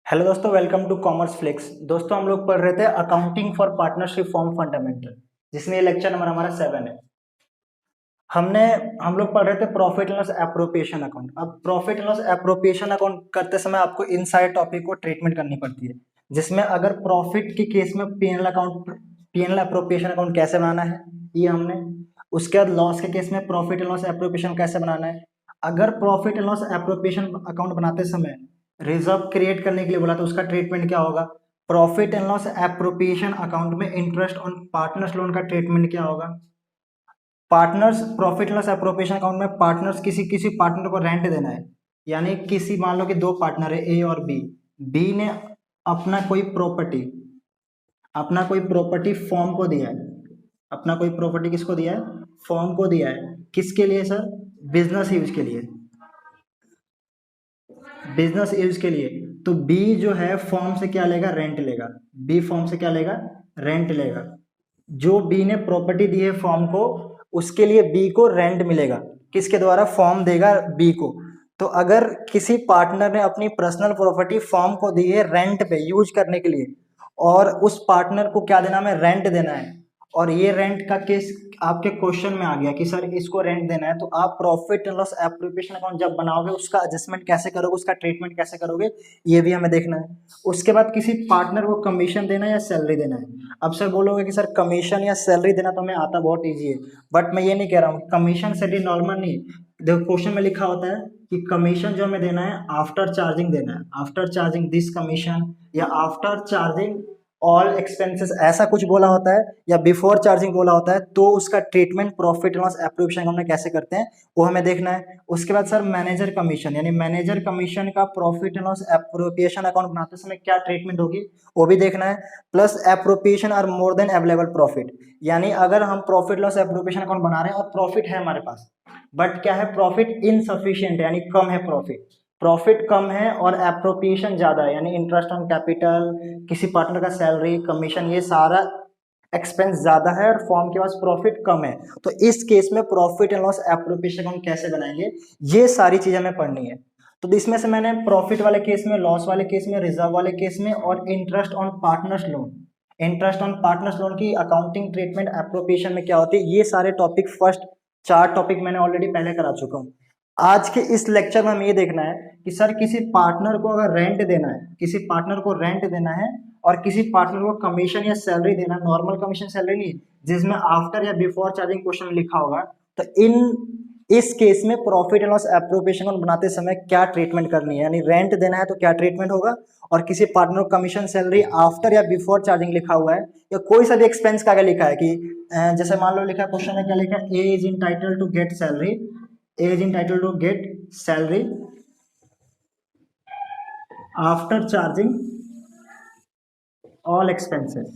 Hello दोस्तों, welcome to commerce flix. दोस्तों, हम लोग पढ़ रहे थे accounting for partnership form fundamental, जिसमें ये लेक्चर नंबर हमारा 7 है। हमने हम लोग पढ़ रहे थे profit and loss appropriation account. अब profit and loss appropriation account करते समय आपको इन सारे टॉपिक को ट्रीटमेंट करनी पड़ती है, जिसमें अगर प्रॉफिट के केस में पीएनएल एप्रोप्रिएशन अकाउंट कैसे बनाना है ये हमने। उसके बाद लॉस के केस में प्रॉफिट एंड लॉस एप्रोप्रिएशन कैसे बनाना है। अगर profit and loss appropriation account बनाते समय रिजर्व क्रिएट करने के लिए बोला तो उसका ट्रीटमेंट क्या होगा। Profit and loss appropriation account में इंटरेस्ट ऑन पार्टनर्स लोन का ट्रीटमेंट क्या होगा। Partners profit loss appropriation account में पार्टनर्स किसी किसी पार्टनर को रेंट देना है, यानी किसी मान लो कि दो पार्टनर है ए और बी। बी ने अपना कोई प्रॉपर्टी अपना कोई प्रॉपर्टी फॉर्म को दिया है। अपना कोई प्रॉपर्टी किसको दिया है? फॉर्म को दिया है। किसके लिए सर? बिजनेस यूज के लिए। बिजनेस यूज के लिए तो बी जो है फॉर्म से क्या लेगा? रेंट लेगा। बी फॉर्म से क्या लेगा? रेंट लेगा। जो बी ने प्रॉपर्टी दी है फॉर्म को, उसके लिए बी को रेंट मिलेगा। किसके द्वारा? फॉर्म देगा बी को। तो अगर किसी पार्टनर ने अपनी पर्सनल प्रॉपर्टी फॉर्म को दी है रेंट पे यूज करने के लिए, और उस पार्टनर को क्या देना है? रेंट देना है। और ये रेंट का केस आपके क्वेश्चन में आ गया कि सर इसको रेंट देना है, तो आप profit and loss appropriation account जब बनाओगे उसका एडजस्टमेंट कैसे करोगे, उसका ट्रीटमेंट कैसे करोगे, ये भी हमें देखना है। उसके बाद किसी पार्टनर को कमीशन देना है या सैलरी देना है। अब सर बोलोगे कि सर कमीशन या सैलरी देना तो हमें आता, बहुत ईजी है। बट मैं ये नहीं कह रहा हूँ कमीशन सैलरी नॉर्मल नहीं। देखो क्वेश्चन में लिखा होता है कि कमीशन जो हमें देना है आफ्टर चार्जिंग देना है, आफ्टर चार्जिंग दिस कमीशन, या आफ्टर चार्जिंग ऑल एक्सपेंसेस, ऐसा कुछ बोला होता है, या बिफोर चार्जिंग बोला होता है, तो उसका treatment profit and loss appropriation हमने कैसे करते हैं वो हमें देखना है। उसके बाद सर मैनेजर कमीशन, यानी मैनेजर कमीशन का profit and loss appropriation account बनाते समय क्या ट्रीटमेंट होगी वो भी देखना है। Plus appropriation are more than available profit, यानी अगर हम प्रॉफिट लॉस एप्रोप्रिएशन अकाउंट बना रहे हैं और प्रॉफिट है हमारे पास, बट क्या है? प्रॉफिट इनसफिशियंट, यानी कम है प्रॉफिट। प्रॉफिट कम है और एप्रोप्रिएशन ज्यादा है, यानी इंटरेस्ट ऑन कैपिटल, किसी पार्टनर का सैलरी, कमीशन, ये सारा एक्सपेंस ज्यादा है और फॉर्म के पास प्रॉफिट कम है। तो इस केस में profit and loss appropriation account कैसे बनाएंगे, ये सारी चीजें हमें पढ़नी है। तो इसमें से मैंने प्रॉफिट वाले केस में, लॉस वाले केस में, रिजर्व वाले केस में, और interest on partners loan, interest on partners loan की अकाउंटिंग ट्रीटमेंट एप्रोप्रिएशन में क्या होती है, ये सारे टॉपिक फर्स्ट 4 टॉपिक मैंने ऑलरेडी पहले करा चुका हूँ। आज के इस लेक्चर में हमें ये देखना है कि सर किसी पार्टनर को अगर रेंट देना है, किसी पार्टनर को रेंट देना है, और किसी पार्टनर को कमीशन या सैलरी देना, नॉर्मल कमीशन सैलरी नहीं, जिसमें आफ्टर या बिफोर चार्जिंग क्वेश्चन लिखा होगा, तो इस केस में प्रॉफिट एंड लॉस एप्रोप्रिएशन बनाते समय क्या ट्रीटमेंट करनी है, यानी रेंट देना है तो क्या ट्रीटमेंट होगा, और किसी पार्टनर को कमीशन सैलरी आफ्टर या बिफोर चार्जिंग लिखा हुआ है, या कोई सा भी एक्सपेंस का क्या लिखा है कि जैसे मान लो लिखा क्वेश्चन में क्या लिखा है, A is entitled to get salary, A is entitled to get salary after charging all expenses,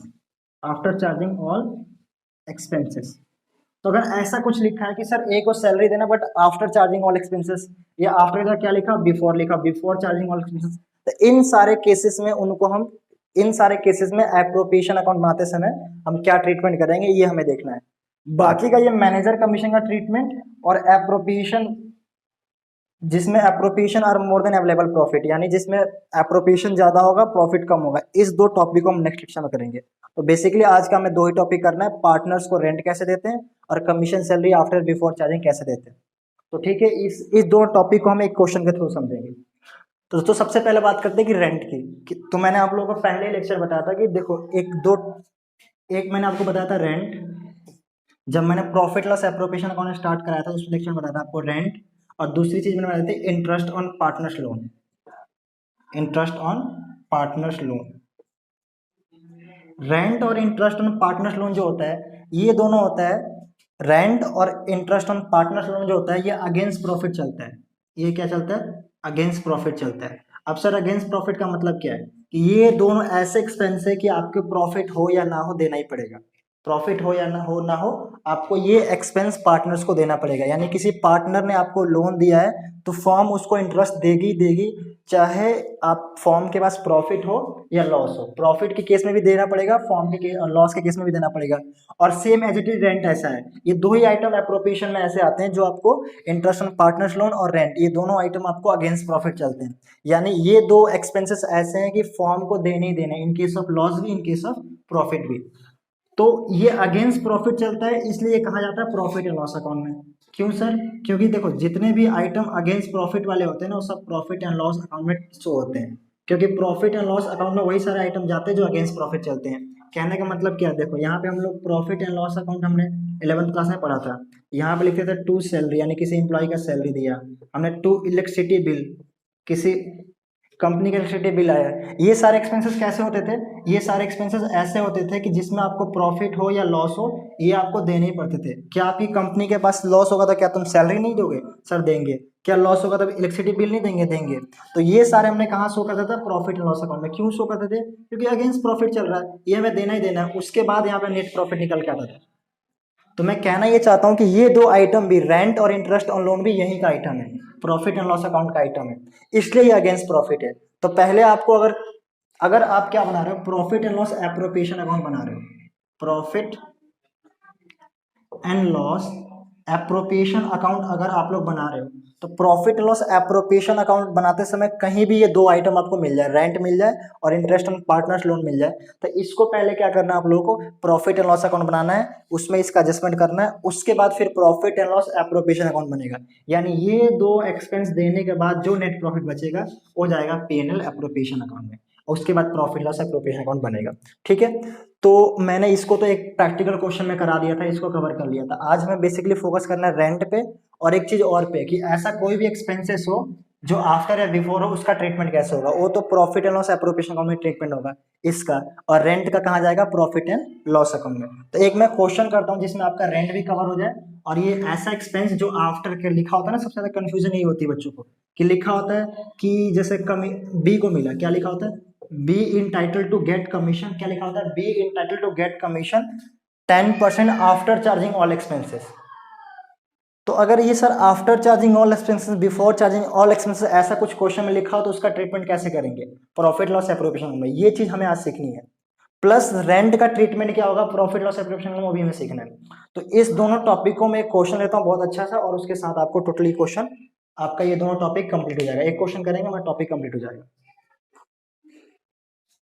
after charging all expenses। तो अगर ऐसा कुछ लिखा है कि सर ए को सैलरी देना but after charging all expenses, या आफ्टर का क्या लिखा, बिफोर लिखा, बिफोर चार्जिंग ऑल एक्सपेंसेस, तो इन सारे केसेस में एप्रोप्रिएशन अकाउंट बनाते समय हम क्या ट्रीटमेंट करेंगे ये हमें देखना है। बाकी का ये मैनेजर कमीशन का ट्रीटमेंट और एप्रोप्रिएशन, जिसमें appropriation are more than available profit, यानी जिसमें एप्रोप्रिएशन ज्यादा होगा प्रॉफिट कम होगा, इस 2 टॉपिक को हम नेक्स्ट लेक्चर में करेंगे। तो बेसिकली आज का हमें 2 ही टॉपिक करना है, पार्टनर्स को रेंट कैसे देते हैं और commission salary after before charging कैसे देते हैं। तो ठीक है, इस 2 टॉपिक को हम एक क्वेश्चन के थ्रू समझेंगे। तो दोस्तों सबसे पहले बात करते हैं कि रेंट की तो मैंने आप लोगों को पहले लेक्चर बताया था कि देखो एक मैंने आपको बताया था रेंट, जब मैंने profit loss appropriation account start कराया था उस लेक्चर में बताया था आपको रेंट, और दूसरी चीज मैंने बताई थी interest on partners loan, interest on partners loan. Rent और इंटरेस्ट ऑन पार्टनर्स लोन जो होता है ये दोनों होता है, रेंट और इंटरेस्ट ऑन पार्टनर्स लोन जो होता है ये अगेंस्ट प्रॉफिट चलता है। ये क्या चलता है? अगेंस्ट प्रॉफिट चलता है। अब सर अगेंस्ट प्रॉफिट का मतलब क्या है कि ये दोनों ऐसे एक्सपेंस है कि आपके प्रॉफिट हो या ना हो देना ही पड़ेगा। प्रॉफिट हो या ना हो आपको ये एक्सपेंस पार्टनर्स को देना पड़ेगा। यानी किसी पार्टनर ने आपको लोन दिया है तो फर्म उसको इंटरेस्ट देगी देगी, चाहे आप फर्म के पास प्रॉफिट हो या लॉस हो। प्रॉफिट के केस में भी देना पड़ेगा, फर्म के लॉस के केस में भी देना पड़ेगा। और same as it is rent ऐसा है। ये दो ही आइटम एप्रोप्रिएशन में ऐसे आते हैं जो आपको इंटरेस्ट ऑन पार्टनर्स लोन और रेंट, ये दोनों आइटम आपको अगेंस्ट प्रॉफिट चलते हैं। यानी ये दो एक्सपेंसेस ऐसे हैं कि फर्म को देने ही देने, इन केस ऑफ लॉस भी, इन केस ऑफ प्रॉफिट भी। तो ये अगेंस्ट प्रॉफिट चलता है, इसलिए कहा जाता है प्रॉफिट एंड लॉस अकाउंट में। क्यों सर? क्योंकि देखो जितने भी आइटम अगेंस्ट प्रॉफिट वाले होते हैं ना वो सब प्रॉफिट एंड लॉस अकाउंट में शो होते हैं, क्योंकि प्रॉफिट एंड लॉस अकाउंट में वही सारे आइटम जाते हैं जो अगेंस्ट प्रॉफिट चलते हैं। कहने का मतलब क्या है, देखो यहाँ पे हम लोग प्रॉफिट एंड लॉस अकाउंट हमने 11th क्लास में पढ़ा था। यहाँ पे लिखते थे टू सैलरी, यानी किसी एम्प्लॉय का सैलरी दिया हमने, टू इलेक्ट्रिसिटी बिल, किसी कंपनी का इलेक्ट्रिसिटी बिल आया। ये सारे एक्सपेंसेस कैसे होते थे? ये सारे एक्सपेंसेस ऐसे होते थे कि जिसमें आपको प्रॉफिट हो या लॉस हो ये आपको देने ही पड़ते थे। क्या आपकी कंपनी के पास लॉस होगा तो क्या तुम सैलरी नहीं दोगे? सर देंगे। क्या लॉस होगा तो इलेक्ट्रिसिटी बिल नहीं देंगे? देंगे। तो ये सारे हमने कहाँ शो करता था? प्रॉफिट एंड लॉस अकाउंट में। क्यों शो करते थे? क्योंकि अगेंस्ट प्रॉफिट चल रहा है, ये हमें देना ही देना है। उसके बाद यहाँ पे नेट प्रॉफिट निकल के आता था। तो मैं कहना ये चाहता हूं कि ये दो आइटम भी, रेंट और इंटरेस्ट ऑन लोन भी यही का आइटम है, प्रॉफिट एंड लॉस अकाउंट का आइटम है, इसलिए ये अगेंस्ट प्रॉफिट है। तो पहले आपको अगर अगर आप क्या बना रहे हो, profit and loss appropriation account बना रहे हो, profit and loss appropriation account अगर आप लोग बना रहे हो तो प्रॉफिट लॉस एप्रोप्रिएशन अकाउंट बनाते समय कहीं भी ये दो आइटम आपको मिल जाए, रेंट मिल जाए और इंटरेस्ट ऑन पार्टनर्स लोन मिल जाए, तो इसको पहले क्या करना है आप लोगों को, प्रॉफिट एंड लॉस अकाउंट बनाना है, उसमें इसका एडजस्टमेंट करना है, उसके बाद फिर profit and loss appropriation account बनेगा। यानी ये दो एक्सपेंस देने के बाद जो नेट प्रॉफिट बचेगा वो जाएगा P&L एप्रोप्रिएशन अकाउंट में, और उसके बाद प्रॉफिट लॉस एप्रोप्रिएशन अकाउंट बनेगा। ठीक है, तो मैंने इसको तो एक प्रैक्टिकल क्वेश्चन में करा दिया था, इसको कवर कर लिया था। आज हमें बेसिकली फोकस करना है रेंट पे, और एक चीज और पे कि ऐसा कोई भी एक्सपेंसेस हो जो आफ्टर या बिफोर हो उसका ट्रीटमेंट कैसे होगा। वो तो profit and loss appropriation account में ट्रीटमेंट होगा इसका, और रेंट का कहाँ जाएगा? प्रॉफिट एंड लॉस अकाउंट में। तो एक मैं क्वेश्चन करता हूँ जिसमें आपका रेंट भी कवर हो जाए, और ये ऐसा एक्सपेंस जो आफ्टर के लिखा होता है ना, सबसे ज्यादा कंफ्यूजन यही होती है बच्चों को, कि लिखा होता है कि जैसे कमी बी को मिला, क्या लिखा होता है? Be entitle to get commission. क्या लिखा होता है? Be entitle to get commission 10% after charging all expenses. तो अगर ये sir after charging all expenses, before charging all expenses, ऐसा कुछ क्वेश्चन में लिखा हो तो उसका ट्रीटमेंट कैसे करेंगे प्रॉफिट लॉस एप्रोप्रिएशन में? ये चीज हमें आज सीखनी है। प्लस रेंट का ट्रीटमेंट क्या होगा प्रॉफिट लॉस एप्रोप्रिएशन में, वो भी हमें सीखना है। तो इस दोनों टॉपिकों में एक क्वेश्चन लेता हूँ बहुत अच्छा सा, और उसके साथ आपको टोटली क्वेश्चन, आपका ये दोनों टॉपिक कंप्लीट हो जाएगा। एक क्वेश्चन करेंगे हमारा टॉपिक कंप्लीट हो जाएगा।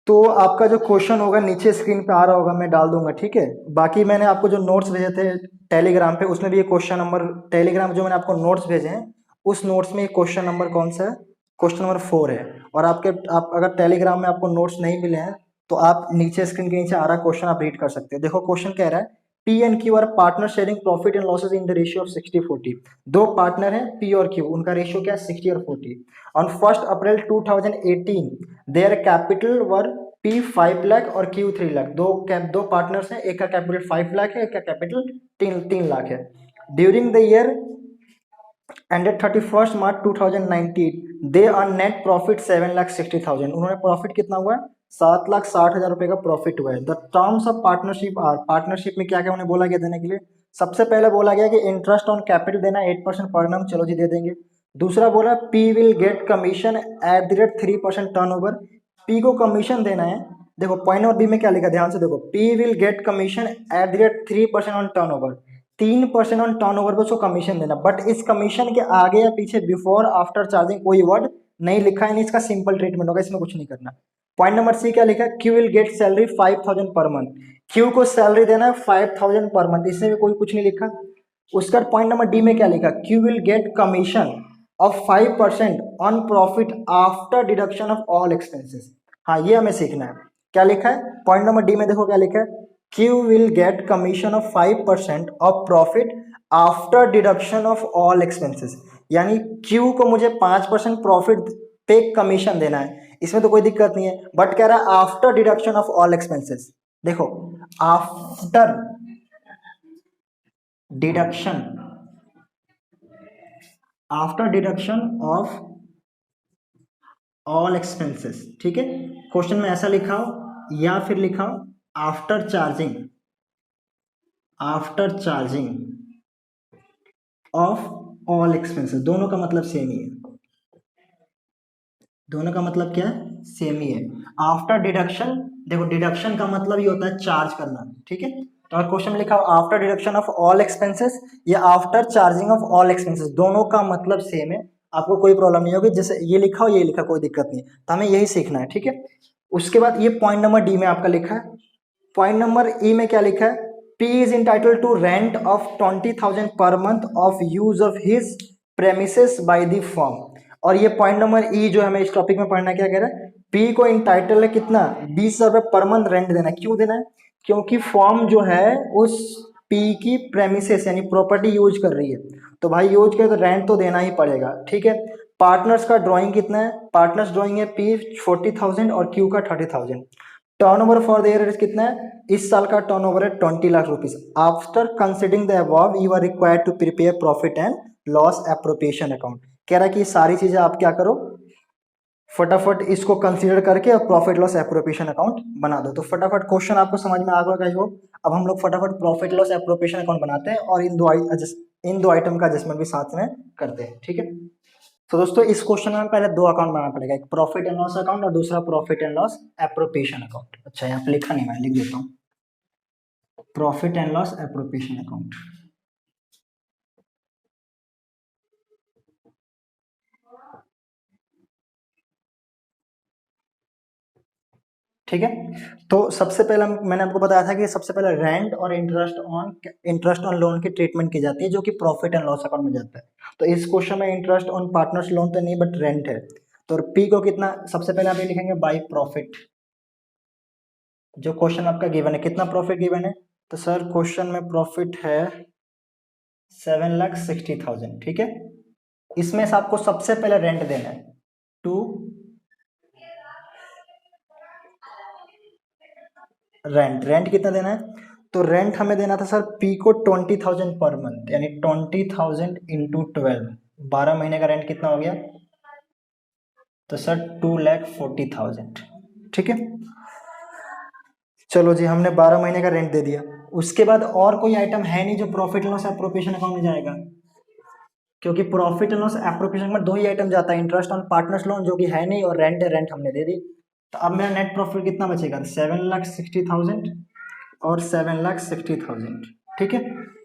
तो आपका जो क्वेश्चन होगा नीचे स्क्रीन पे आ रहा होगा, मैं डाल दूंगा, ठीक है। बाकी मैंने आपको जो नोट्स भेजे थे टेलीग्राम पे, उसमें भी ये क्वेश्चन नंबर, टेलीग्राम जो मैंने आपको नोट्स भेजे हैं उस नोट्स में ये क्वेश्चन नंबर कौन सा है? क्वेश्चन नंबर 4 है। और आप अगर टेलीग्राम में आपको नोट्स नहीं मिले हैं तो आप नीचे स्क्रीन के नीचे आ रहा क्वेश्चन आप रीड कर सकते हैं। देखो क्वेश्चन कह रहा है, P and Q R partner sharing profit and losses in the ratio of 60-40। दो पार्टनर हैं पी और क्यू, उनका रेशियो क्या है? 60 और 40। On 1 April 2018 their capital were P 5 lakh और क्यू 3 लाख। दो पार्टनर्स हैं, एक का कैपिटल 5 लाख है, एक का कैपिटल 3 लाख है। During the year ended 31 March 2019 they earn net profit 7,60,000। उन्होंने प्रॉफिट कितना हुआ है? 7,60,000 रुपए का प्रॉफिट हुआ है। The terms of partnership are, partnership में क्या क्या उन्हें बोला गया देने के लिए? सबसे पहले बोला गया कि इंटरेस्ट ऑन कैपिटल देना 8% पर annum, चलो जी दे देंगे। दूसरा बोला P will get commission at the rate 3% turn over. P को कमीशन देना है। देखो पॉइंट नंबर बी में क्या लिखा, ध्यान से देखो, P will get commission at the rate 3% on turn over. 3% on turn over पर उसको कमीशन देना, बट इस कमीशन के आगे या पीछे बिफोर आफ्टर चार्जिंग कोई वर्ड नहीं लिखा है, नहीं इसका सिंपल ट्रीटमेंट होगा, इसमें कुछ नहीं करना। पॉइंट नंबर सी क्या लिखा है? Q will get salary 5,000 per month. Q को सैलरी देना है 5,000 पर मंथ, इसमें भी कोई कुछ नहीं लिखा। उसका पॉइंट नंबर डी में क्या लिखा? Q will get commission of 5% on profit after deduction of all expenses. हाँ ये हमें सीखना है। क्या लिखा है पॉइंट नंबर डी में? देखो क्या लिखा है, Q will get commission of 5% of profit after deduction of all expenses। यानी Q को मुझे 5% प्रॉफिट पे कमीशन देना है, इसमें तो कोई दिक्कत नहीं है, बट कह रहा है after deduction of all expenses. देखो after deduction, after deduction of all expenses, ठीक है। क्वेश्चन में ऐसा लिखा हो या फिर लिखा हो after charging after charging of all expenses, दोनों का मतलब सेम ही है, दोनों का मतलब क्या है, सेम ही है। आफ्टर डिडक्शन, देखो डिडक्शन का मतलब ये होता है चार्ज करना, ठीक है। तो अगर क्वेश्चन में लिखा हो after deduction of all expenses या after charging of all expenses, दोनों का मतलब सेम है, आपको कोई प्रॉब्लम नहीं होगी। जैसे ये लिखा हो ये लिखा, कोई दिक्कत नहीं, तो हमें यही सीखना है, ठीक है। उसके बाद ये पॉइंट नंबर डी में आपका लिखा है। पॉइंट नंबर ई में क्या लिखा है, P is entitled to rent of 20,000 per month of use of his premises by the firm। और ये पॉइंट नंबर ई जो हमें इस टॉपिक में पढ़ना, क्या कह रहा है, P को इंटाइटल है कितना, 20,000 रुपये पर मंथ रेंट देना है। क्यों देना है, क्योंकि फर्म जो है उस P की प्रेमिसेस यानी प्रॉपर्टी यूज कर रही है, तो भाई यूज करे तो रेंट तो देना ही पड़ेगा, ठीक है। पार्टनर्स का ड्राइंग कितना है, पार्टनर्स ड्राइंग है P 40,000 और Q का 30,000। टर्नओवर फॉर द ईयर कितना है, इस साल का टर्नओवर है 20 lakh rupees. After considering the above you are required to prepare profit and loss appropriation account. कह रहा है कि सारी चीजें आप क्या करो, फटाफट इसको कंसीडर करके और प्रॉफिट लॉस एप्रोप्रिएशन अकाउंट बना दो। तो फटाफट क्वेश्चन आपको समझ में आ गया गाइस। अब हम लोग फटाफट प्रॉफिट लॉस एप्रोप्रिएशन अकाउंट बनाते हैं और इन दो आइटम का एडजस्टमेंट भी साथ में करते हैं, ठीक है। तो दोस्तों इस क्वेश्चन में पहले दो अकाउंट बनाना पड़ेगा, एक प्रॉफिट एंड लॉस अकाउंट और दूसरा profit and loss appropriation account. अच्छा यहाँ पे लिखा नहीं, मैं लिख देता हूँ, profit and loss appropriation account, ठीक है। तो सबसे पहले मैंने आपको बताया था कि सबसे पहले रेंट और इंटरेस्ट ऑन लोन की ट्रीटमेंट की जाती है, जो कि प्रॉफिट एंड लॉस अकाउंट में जाता है। तो इस क्वेश्चन में इंटरेस्ट ऑन पार्टनर्स लोन तो नहीं, बट रेंट है। तो पी को कितना, सबसे पहले आप ये लिखेंगे बाई प्रॉफिट, जो क्वेश्चन आपका गिवन है कितना प्रॉफिट गिवन है, तो सर क्वेश्चन में प्रॉफिट है 7,60,000, ठीक है। इसमें से आपको सबसे पहले रेंट देना है टू रेंट कितना देना है, तो रेंट हमें देना था सर पी को 20,000 पर मंथ, यानी 20,000 इंटू 12, 12 महीने का रेंट कितना हो गया, तो सर 2,40,000, ठीक है। चलो जी हमने 12 महीने का रेंट दे दिया। उसके बाद और कोई आइटम है नहीं जो प्रॉफिट लॉस एप्रोप्रिएशन अकाउंट में जाएगा, क्योंकि प्रॉफिट एंड लॉस एप्रोप्रिएशन में दो ही आइटम जाता है, इंटरेस्ट ऑन पार्टनर्स लोन जो कि है नहीं, और रेंट है, रेंट हमने दे दी। तो अब मेरा नेट प्रॉफिट कितना बचेगा, 7,60,000 और 7,60,000, ठीक है।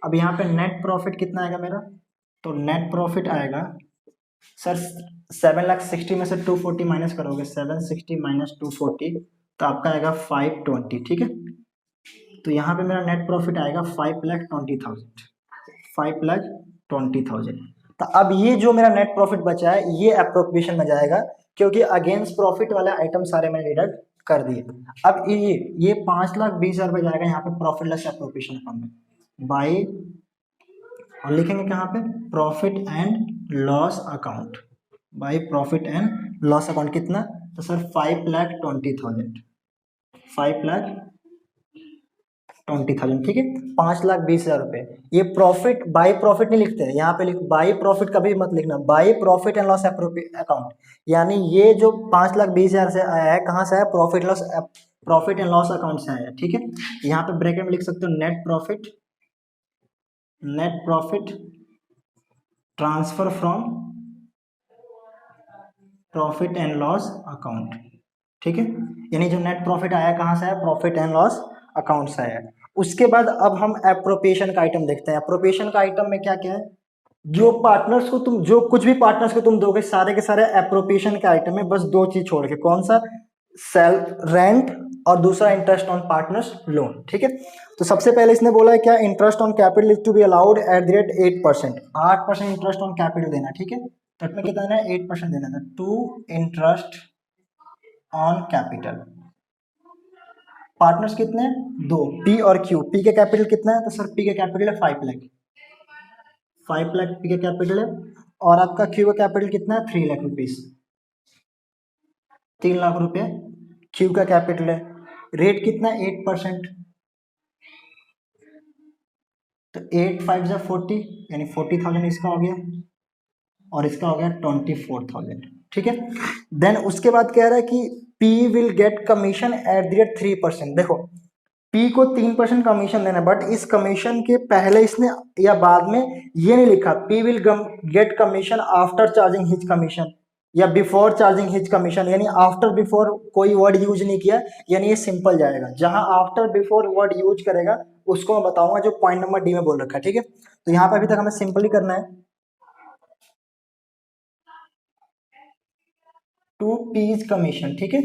अब यहाँ पे नेट प्रॉफिट कितना आएगा मेरा, तो नेट प्रॉफिट आएगा सर 7,60,000 में से 240 माइनस करोगे, 760 माइनस 240, तो आपका आएगा 520, ठीक है। तो यहाँ पे मेरा नेट प्रॉफिट आएगा 5,20,000, 5,20,000। तो अब ये जो मेरा नेट प्रॉफिट बचा है ये एप्रोप्रिएशन में जाएगा, क्योंकि अगेंस्ट प्रॉफिट वाले आइटम सारे मैंने डिडक्ट कर दिए। अब ये 5,20,000 रुपये जाएगा यहाँ पे प्रॉफिट लेस एप्रोप्रिएशन अकाउंट में बाई, और लिखेंगे कहाँ पे, profit and loss account, by profit and loss account कितना, तो सर 5,20,000, 5,20,000, ठीक है। 5,20,000 रुपए, ये प्रॉफिट बाई प्रॉफिट नहीं लिखते हैं, यहाँ पे लिख बाई प्रॉफिट कभी मत लिखना, by profit and loss account, यानी ये जो 5,20,000 से आया है कहाँ से आया, प्रॉफिट एंड लॉस अकाउंट से आया, ठीक है। यहाँ पे ब्रैकेट में लिख सकते हो net profit transfer from profit and loss account, ठीक है। यानी जो नेट प्रॉफिट आया कहाँ से आया, प्रॉफिट एंड लॉस अकाउंट से आया। उसके बाद अब हम एप्रोप्रिएशन का आइटम देखते हैं। एप्रोप्रिएशन का आइटम में क्या क्या है, जो कुछ भी पार्टनर्स को तुम दोगे सारे के सारे एप्रोप्रिएशन के आइटम में, बस दो चीज छोड़ के, कौन सा, सेल रेंट और दूसरा इंटरेस्ट ऑन पार्टनर्स लोन, ठीक है। तो सबसे पहले इसने बोला है क्या, interest on capital is to be allowed at the rate 8%, 8% interest on capital देना, ठीक है। तो इसमें कितना देना है, 8% देना था, to interest on capital. Partners कितने हैं, दो, पी और क्यू। पी के कैपिटल कितना है, तो सर पी के कैपिटल है 5 लाख, 5 लाख पी के कैपिटल है, और आपका क्यू का कैपिटल कितना है, 3 लाख रुपीज, 3 लाख रुपए क्यू का कैपिटल है। रेट कितना है, 8%, तो 8 5 40, यानी 40,000 इसका हो गया, और इसका हो गया 24,000, ठीक है। देन उसके बाद कह रहा है कि P will get commission at the rate 3%। देखो पी को 3% कमीशन देना है, बट इस कमीशन के पहले इसने या बाद में ये नहीं लिखा P will get commission after charging his commission या बिफोर चार्जिंग हिज कमीशन, यानी आफ्टर बिफोर कोई वर्ड यूज नहीं किया, यानी ये सिंपल जाएगा। जहां आफ्टर बिफोर वर्ड यूज करेगा उसको मैं बताऊंगा, जो पॉइंट नंबर डी में बोल रखा है, ठीक है। तो यहाँ पे अभी तक हमें सिंपली करना है टू पीज कमीशन, ठीक है।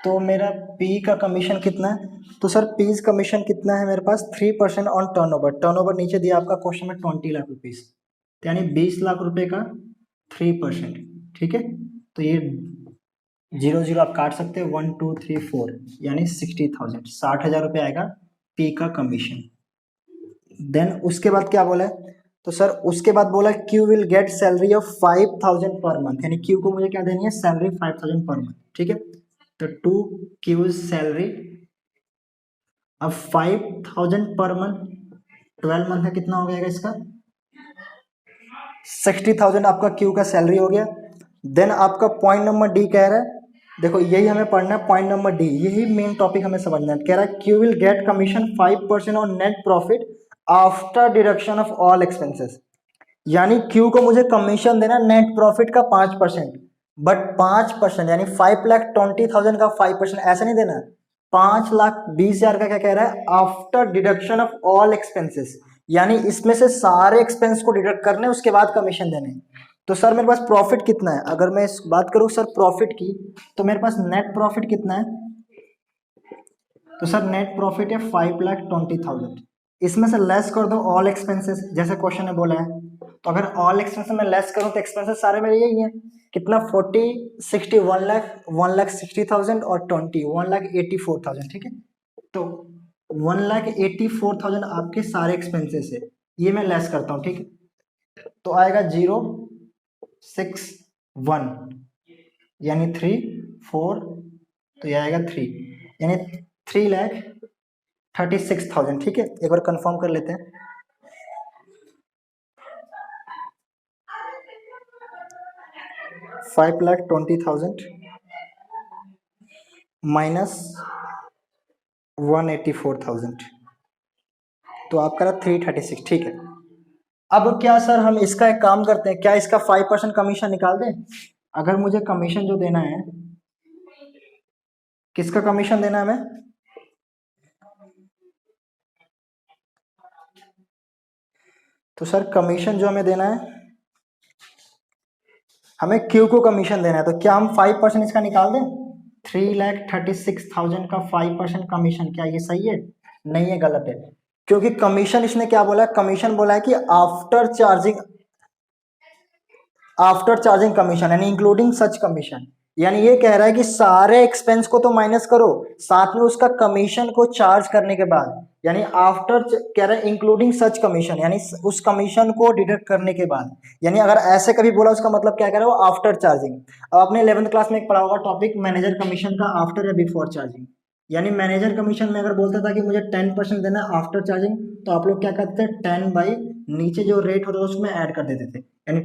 तो मेरा पी का कमीशन कितना है, तो सर पीज कमीशन कितना है मेरे पास 3% ऑन टर्नओवर। टर्नओवर नीचे दिया आपका क्वेश्चन में 20 लाख रुपीस, यानी 20 लाख रुपए का 3%, ठीक है। तो ये 0 0 आप काट सकते हैं, 1 2 3 4 यानी 60,000, 60,000 रुपये आएगा पी का कमीशन। देन उसके बाद क्या बोला है, तो सर उसके बाद बोला Q will get salary of 5,000 per month, यानी क्यू को मुझे क्या देनी है, सैलरी 5,000 पर मंथ, ठीक है। तो टू क्यू सैलरी, अब 5,000 पर मंथ 12 मंथ का कितना हो गया इसका 60,000 आपका क्यू का सैलरी हो गया। देन आपका पॉइंट नंबर डी कह रहा है, देखो यही हमें पढ़ना है, पॉइंट नंबर डी, यही मेन टॉपिक हमें समझना है। कह रहा है Q will get commission 5% on net profit after deduction of all expenses, यानी क्यू को मुझे कमीशन देना नेट प्रॉफिट का 5%, बट 5% यानी 5,20,000 का 5% ऐसा नहीं देना, 5,20,000 का क्या कह रहा है, after deduction of all expenses, यानी इसमें से सारे एक्सपेंस को डिडक्ट करने उसके बाद कमीशन देने। तो सर मेरे पास प्रॉफिट कितना है, अगर मैं इस बात करूं सर प्रॉफिट की, तो मेरे पास नेट प्रॉफिट कितना है, तो सर नेट प्रॉफिट है 5,20,000, इसमें से लेस कर दो ऑल एक्सपेंसेस, जैसे क्वेश्चन ने बोला है। तो अगर ऑल एक्सपेंसेस में लेस करूं तो एक्सपेंसेस सारे मेरे यही हैं, कितना 40 60 1,60,000 और 20 1,84,000, ठीक है। तो 1,84,000 आपके सारे एक्सपेंसेस है, ये मैं लेस करता हूँ, ठीक है। तो आएगा 061 यानी 3 4, तो ये आएगा 3, यानी 3,36,000, ठीक है। एक बार कंफर्म कर लेते हैं, 5,20,000 माइनस 1,84,000, तो आपका 336, ठीक है। अब क्या सर हम इसका एक काम करते हैं, क्या इसका 5% कमीशन निकाल दें। अगर मुझे कमीशन जो देना है, किसका कमीशन देना है हमें, तो सर कमीशन जो हमें देना है, हमें क्यू को कमीशन देना है, तो क्या हम 5% इसका निकाल दें, 3,36,000 का 5% कमीशन, क्या ये सही है, नहीं है, गलत है। क्योंकि कमीशन इसने क्या बोला है, कमीशन बोला है कि आफ्टर चार्जिंग कमीशन यानी इंक्लूडिंग सच कमीशन, यानी ये कह रहा है कि सारे एक्सपेंस को तो माइनस करो, साथ में उसका कमीशन को चार्ज करने के बाद, यानी आफ्टर कह रहा है इंक्लूडिंग सच कमीशन, यानी उस कमीशन को डिडक्ट करने के बाद, यानी अगर ऐसे कभी बोला उसका मतलब क्या कह रहा है, वो आफ्टर चार्जिंग। अब आपने 11th क्लास में एक पढ़ा होगा टॉपिक मैनेजर कमीशन का, आफ्टर या बिफोर चार्जिंग, यानी मैनेजर कमीशन में अगर बोलता था कि मुझे 10% देना है आफ्टर चार्जिंग, तो आप लोग क्या करते थे, 10 बाई नीचे जो रेट होता था उसमें ऐड कर देते थे, यानी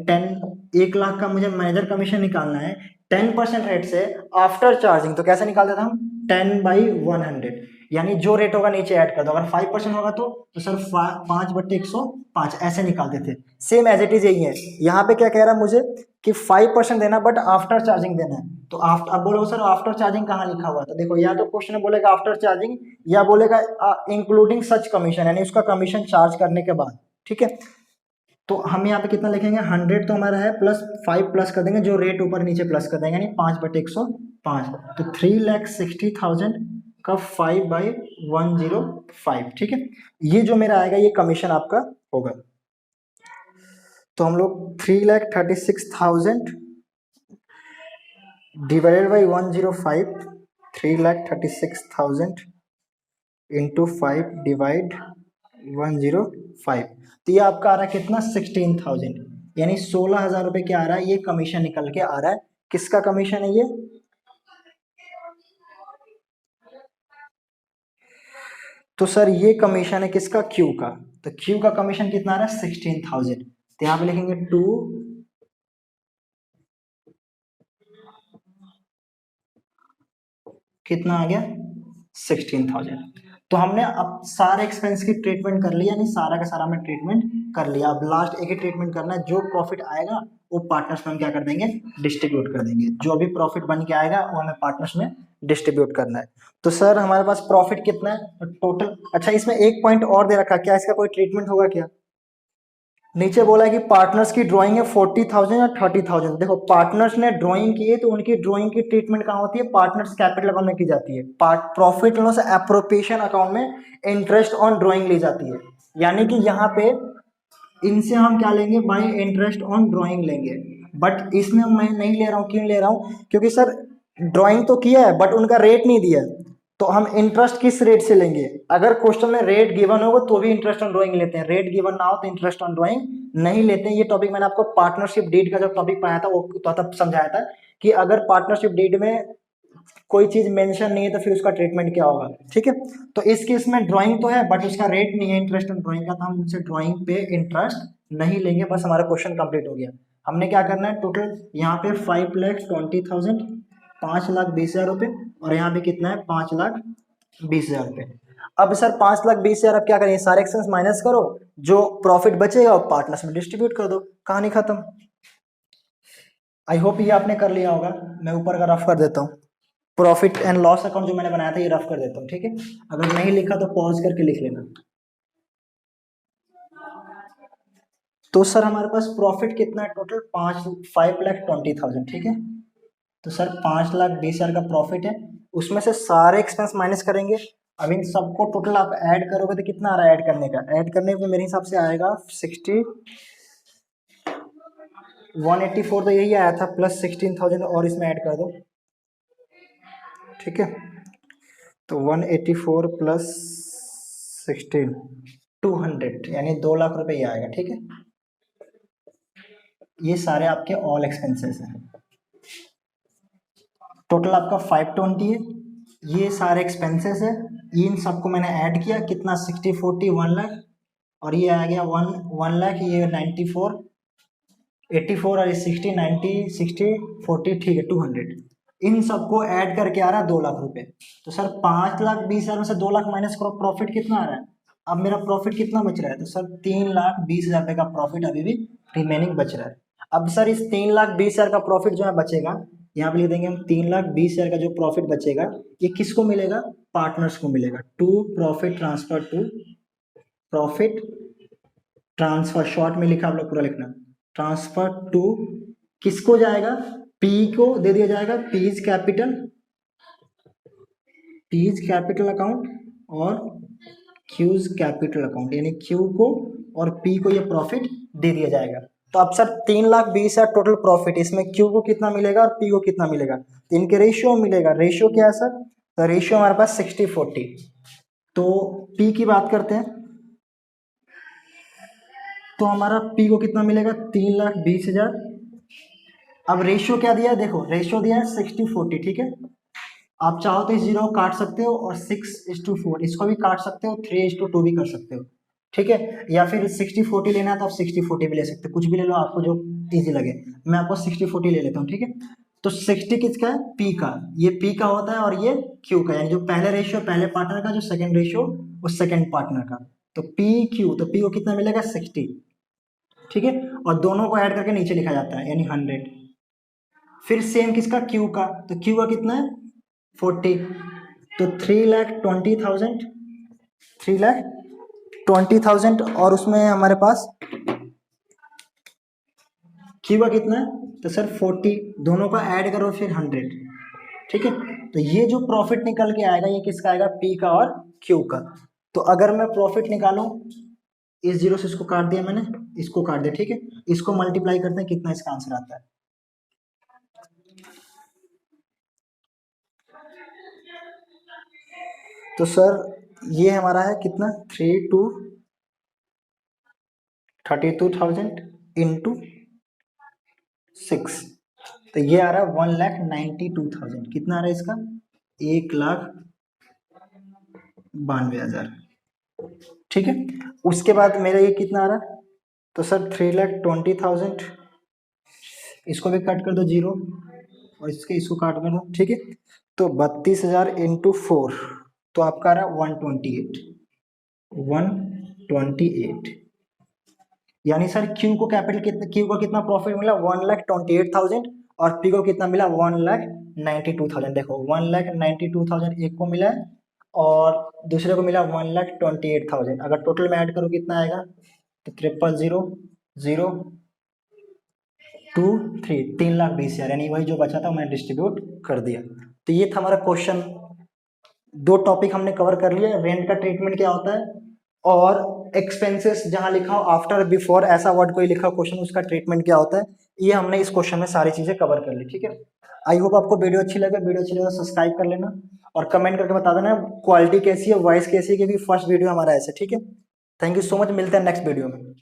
1 लाख का मुझे मैनेजर कमीशन निकालना है 10% रेट से आफ्टर चार्जिंग, तो कैसे निकालते थे हम, 10/100, यानी जो रेट होगा नीचे ऐड कर दो, अगर 5% होगा तो सर 5/105 ऐसे निकालते थे। सेम एज इट इज यही है, यहाँ पे क्या कह रहा है मुझे कि 5% देना बट आफ्टर चार्जिंग देना है, तो अब बोलो सर आफ्टर चार्जिंग कहाँ लिखा हुआ था, देखो या तो क्वेश्चन में बोलेगा आफ्टर चार्जिंग या बोलेगा इंक्लूडिंग सच कमीशन, यानी उसका कमीशन चार्ज करने के बाद, ठीक है। तो हम यहाँ पे कितना लिखेंगे, 100 तो हमारा है, प्लस 5 प्लस कर देंगे, जो रेट ऊपर नीचे प्लस कर देंगे, यानी 5/105, तो 3,60,000 का 5/105, ठीक है। ये जो मेरा आएगा ये कमीशन आपका होगा। तो हम लोग 3,36,000 डिवाइडेड बाई 105, 3,36,000 इंटू 5 डिवाइड 105, तो ये आपका आ रहा है कितना 16,000, यानी 16,000 रुपये क्या आ रहा है, ये कमीशन निकल के आ रहा है। किसका कमीशन है ये, तो सर ये कमीशन है किसका, क्यू का। तो क्यू का कमीशन कितना आ रहा है 16,000, तो यहाँ पे लिखेंगे 2 कितना आ गया 16,000। तो हमने अब सारे एक्सपेंस की ट्रीटमेंट कर लिया, यानी सारा का सारा हमने ट्रीटमेंट कर लिया। अब लास्ट एक ही ट्रीटमेंट करना है, जो प्रॉफिट आएगा वो पार्टनर्स में हम क्या कर देंगे, डिस्ट्रीब्यूट कर देंगे। जो भी प्रॉफिट बन के आएगा वो हमें पार्टनर्स में डिस्ट्रीब्यूट करना है। तो सर हमारे पास प्रॉफिट कितना है टोटल। अच्छा, इसमें एक पॉइंट और दे रखा, क्या इसका कोई ट्रीटमेंट होगा क्या? नीचे बोला है कि पार्टनर्स की ड्राइंग है 40,000 या 30,000। देखो पार्टनर्स ने ड्राइंग की है तो उनकी ड्राइंग की ट्रीटमेंट कहाँ होती है, पार्टनर्स कैपिटल अकाउंट में की जाती है। प्रॉफिट लॉस एप्रोप्रिएशन अकाउंट में इंटरेस्ट ऑन ड्राइंग ली जाती है। यानी कि यहाँ पे इनसे हम क्या लेंगे, बाय इंटरेस्ट ऑन ड्राइंग लेंगे। बट इसमें मैं नहीं ले रहा हूँ, क्यों ले रहा हूँ, क्योंकि सर ड्राइंग तो किया है बट उनका रेट नहीं दिया है, तो हम इंटरेस्ट किस रेट से लेंगे। अगर क्वेश्चन में रेट गिवन होगा तो भी इंटरेस्ट ऑन ड्राइंग लेते हैं, रेट गिवन ना हो तो इंटरेस्ट ऑन ड्राइंग नहीं लेते हैं। ये टॉपिक मैंने आपको पार्टनरशिप डीड का जब टॉपिक पढ़ाया था वो तो तब समझाया था कि अगर पार्टनरशिप डीड में कोई चीज मेंशन नहीं है तो फिर उसका ट्रीटमेंट क्या होगा। ठीक है, तो इस केस में ड्राइंग तो है बट उसका रेट नहीं है इंटरेस्ट ऑन ड्राइंग का, तो हम उनसे ड्राइंग पे इंटरेस्ट नहीं लेंगे। बस हमारा क्वेश्चन कंप्लीट हो गया। हमने क्या करना है, टोटल यहाँ पे 5,20,000 5,20,000 रुपये, और यहाँ पे कितना है 5,20,000 रुपये। अब सर 5,20,000, अब क्या करेंगे, सारे एक्सपेंस माइनस करो, जो प्रॉफिट बचेगा वो पार्टनर्स में डिस्ट्रीब्यूट कर दो, कहानी खत्म। आई होप ये आपने कर लिया होगा। मैं ऊपर का रफ कर देता हूँ, प्रॉफिट एंड लॉस अकाउंट जो मैंने बनाया था ये रफ कर देता हूँ। ठीक है, अगर नहीं लिखा तो पॉज करके लिख लेना। तो सर हमारे पास प्रॉफिट कितना है टोटल, 5,20,000। ठीक है, तो सर 5,20,000 का प्रॉफिट है, उसमें से सारे एक्सपेंस माइनस करेंगे। अब इन सबको टोटल आप ऐड करोगे तो कितना आ रहा है, ऐड करने का, ऐड करने पे मेरे हिसाब से आएगा 184, तो यही आया था, प्लस 16,000 और इसमें ऐड कर दो। ठीक है, तो 184 प्लस 16 200, यानी 2 लाख रुपए ये आएगा। ठीक है, ये सारे आपके ऑल एक्सपेंसेस हैं। टोटल आपका 520 है, ये सारे एक्सपेंसेस है, इन सबको मैंने ऐड किया, कितना 60 40 1 लाख, और ये आ गया 1 लाख, ये 94 84, और ये 60 90 60 40, ठीक है 200। इन सबको ऐड करके आ रहा है 2 लाख रुपए। तो सर 5,20,000 में से 2 लाख माइनस करो, प्रॉफिट कितना आ रहा है। अब मेरा प्रॉफिट कितना बच रहा है, तो सर 3,20,000 रुपये का प्रॉफिट अभी भी रिमेनिंग बच रहा है। अब सर इस 3,20,000 का प्रॉफिट जो है बचेगा, यहाँ पे लिख देंगे हम 3,20,000 का जो प्रॉफिट बचेगा ये किसको मिलेगा, पार्टनर्स को मिलेगा। To profit transfer, to profit transfer, short में लिखा आप लोग पूरा लिखना, ट्रांसफर टू किसको जाएगा, पी को दे दिया जाएगा, पीज कैपिटल अकाउंट और क्यूज कैपिटल अकाउंट, यानी क्यू को और पी को ये प्रॉफिट दे दिया जाएगा। तो अब सर 3,20,000 टोटल प्रॉफिट, इसमें क्यू को कितना मिलेगा और पी को कितना मिलेगा, तो इनके रेशियो मिलेगा। रेशियो क्या है सर, तो रेशियो हमारे पास 60/40। तो पी की बात करते हैं, तो हमारा पी को कितना मिलेगा 3,20,000। अब रेशियो क्या दिया है, देखो रेशियो दिया है 60/40। ठीक है, आप चाहो तो इस 0 को काट सकते हो और 6:4 इसको भी काट सकते हो, 3:2 भी कर सकते हो। ठीक है, या फिर 60/40 लेना है तो आप 60/40 भी ले सकते हो, कुछ भी ले लो आपको जो इजी लगे। मैं आपको 60/40 ले लेता हूँ। ठीक है, तो 60 किसका है, पी का, ये पी का होता है और ये क्यू का, यानी जो पहले रेशियो पहले पार्टनर का, जो सेकंड रेशियो वो सेकंड पार्टनर का। तो पी क्यू, तो पी को कितना मिलेगा 60। ठीक है, और दोनों को ऐड करके नीचे लिखा जाता है यानी 100। फिर सेम किसका, क्यू का, तो क्यू का कितना है 40, तो 3,20,000 3,20,000, और उसमें हमारे पास क्यू का कितना है, तो सर 40, दोनों का ऐड करो फिर 100। ठीक है, तो ये जो प्रॉफिट निकल के आएगा ये किसका आएगा, पी का और क्यू का। तो अगर मैं प्रॉफिट निकालूं, इस 0 से इसको काट दिया मैंने, इसको काट दिया। ठीक है, इसको मल्टीप्लाई करते हैं, कितना इसका आंसर आता है। तो सर ये हमारा है कितना, 32,000 इंटू 6, तो ये आ रहा है 1,92,000। कितना आ रहा है इसका, 1,92,000। ठीक है, उसके बाद मेरा ये कितना आ रहा है, तो सर 3,20,000, इसको भी कट कर दो 0, और इसको काट कर दो। ठीक है, तो 32,000 इंटू 4, तो आपका आ रहा है 128 यानी सर क्यू को कैपिटल कितना, क्यू को कितना प्रॉफिट मिला 1,28,000 और पी को कितना मिला 1,92,000। देखो 1,92,000 एक को मिला है और दूसरे को मिला 1,28,000। अगर टोटल में ऐड करो कितना आएगा तो 0,00,023 3,20,000 यानी वही जो बचा था मैंने डिस्ट्रीब्यूट कर दिया। तो ये था हमारा क्वेश्चन। दो टॉपिक हमने कवर कर लिया, रेंट का ट्रीटमेंट क्या होता है और एक्सपेंसेस जहां लिखा हो आफ्टर बिफोर ऐसा वर्ड कोई लिखा क्वेश्चन उसका ट्रीटमेंट क्या होता है, ये हमने इस क्वेश्चन में सारी चीजें कवर कर ली। ठीक है, आई होप आपको वीडियो अच्छी लगे। वीडियो अच्छी लगे तो सब्सक्राइब कर लेना और कमेंट करके बता देना क्वालिटी कैसी है, वॉइस कैसी है, क्योंकि फर्स्ट वीडियो हमारा ऐसा। ठीक है, थैंक यू सो मच, मिलते हैं नेक्स्ट वीडियो में।